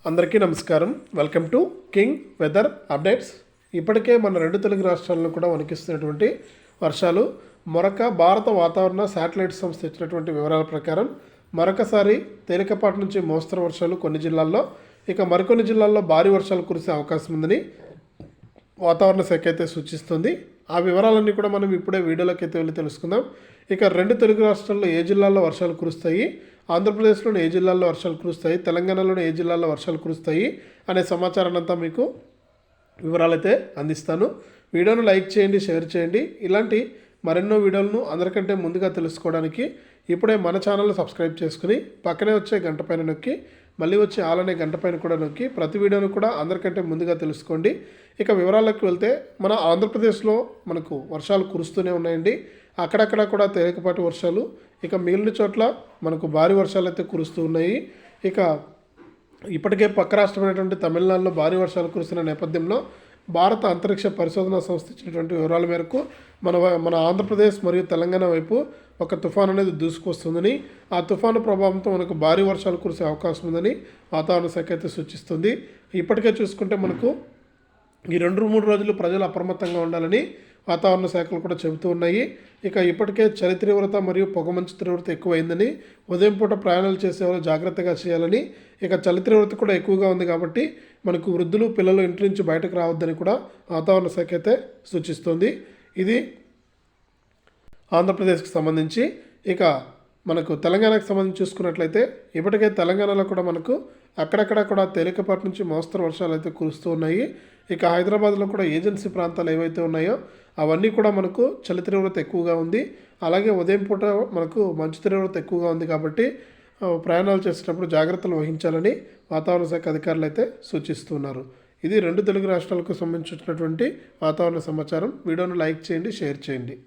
అందరికీ నమస్కారం. Welcome to king weather updates. ఇప్పటికే మన రెండు తెలుగు రాష్ట్రాలను కూడా వణికిస్తున్నటువంటి వర్షాలు భారత వాతావరణ శాటిలైట్ సంస్థ ఇచ్చినటువంటి వివరాల ప్రకారం మరొకసారి తేలికపాటి నుంచి మోస్తరు వర్షాలు కొన్ని జిల్లాల్లో, ఇక మరికొన్ని జిల్లాల్లో భారీ వర్షాలు కురిసే అవకాశం ఉందని వాతావరణ శాఖ అయితే సూచిస్తుంది. ఆ వివరాలన్నీ కూడా మనం ఇప్పుడే వీడియోలోకి అయితే వెళ్ళి తెలుసుకుందాం. ఇక రెండు తెలుగు రాష్ట్రాల్లో ఏ జిల్లాల్లో వర్షాలు కురుస్తాయి, ఆంధ్రప్రదేశ్లోని ఏ జిల్లాల్లో వర్షాలు కురుస్తాయి, తెలంగాణలోని ఏ జిల్లాల్లో వర్షాలు కురుస్తాయి అనే సమాచారాన్ని అంతా మీకు వివరాలైతే అందిస్తాను. వీడియోను లైక్ చేయండి, షేర్ చేయండి. ఇలాంటి మరెన్నో వీడియోలను అందరికంటే ముందుగా తెలుసుకోవడానికి ఇప్పుడే మన ఛానల్ని సబ్స్క్రైబ్ చేసుకుని పక్కనే వచ్చే గంట పైన నొక్కి మళ్ళీ వచ్చే ఆల్ అనే గంట పైన కూడా నొక్కి ప్రతి వీడియోను కూడా అందరికంటే ముందుగా తెలుసుకోండి. ఇక వివరాలకు వెళ్తే మన ఆంధ్రప్రదేశ్లో మనకు వర్షాలు కురుస్తూనే ఉన్నాయండి. అక్కడక్కడ కూడా తేలికపాటి వర్షాలు, ఇక మిగిలిన చోట్ల మనకు భారీ వర్షాలు అయితే కురుస్తూ ఉన్నాయి. ఇక ఇప్పటికే పక్క రాష్ట్రమైనటువంటి తమిళనాడులో భారీ వర్షాలు కురుస్తున్న నేపథ్యంలో భారత అంతరిక్ష పరిశోధనా సంస్థ ఇచ్చినటువంటి వివరాల మేరకు మన ఆంధ్రప్రదేశ్ మరియు తెలంగాణ వైపు ఒక తుఫాన్ అనేది దూసుకొస్తుందని, ఆ తుఫాను ప్రభావంతో మనకు భారీ వర్షాలు కురిసే అవకాశం ఉందని వాతావరణ శాఖ అయితే సూచిస్తుంది. ఇప్పటికే చూసుకుంటే మనకు ఈ 2-3 రోజులు ప్రజలు అప్రమత్తంగా ఉండాలని వాతావరణ శాఖలు కూడా చెబుతూ ఉన్నాయి. ఇక ఇప్పటికే చలి తీవ్రత మరియు పొగమంచు తీవ్రత ఎక్కువైందని, ఉదయం పూట ప్రయాణాలు చేసేవాళ్ళు జాగ్రత్తగా చేయాలని, ఇక చలి తీవ్రత కూడా ఎక్కువగా ఉంది కాబట్టి మనకు వృద్ధులు పిల్లలు ఇంటి నుంచి బయటకు రావద్దని కూడా వాతావరణ శాఖ అయితే సూచిస్తుంది. ఇది ఆంధ్రప్రదేశ్కి సంబంధించి. ఇక మనకు తెలంగాణకు సంబంధించి చూసుకున్నట్లయితే ఇప్పటికే తెలంగాణలో కూడా మనకు అక్కడక్కడ కూడా తేలికపాటి నుంచి మోస్తరు వర్షాలు అయితే కురుస్తూ ఉన్నాయి. ఇక హైదరాబాద్లో కూడా ఏజెన్సీ ప్రాంతాలు ఏవైతే ఉన్నాయో అవన్నీ కూడా మనకు చలి తీవ్రత ఎక్కువగా ఉంది. అలాగే ఉదయం పూట మనకు మంచు తీవ్రత ఎక్కువగా ఉంది కాబట్టి ప్రయాణాలు చేసేటప్పుడు జాగ్రత్తలు వహించాలని వాతావరణ శాఖ అధికారులు అయితే సూచిస్తున్నారు. ఇది రెండు తెలుగు రాష్ట్రాలకు సంబంధించినటువంటి వాతావరణ సమాచారం. వీడియోను లైక్ చేయండి, షేర్ చేయండి.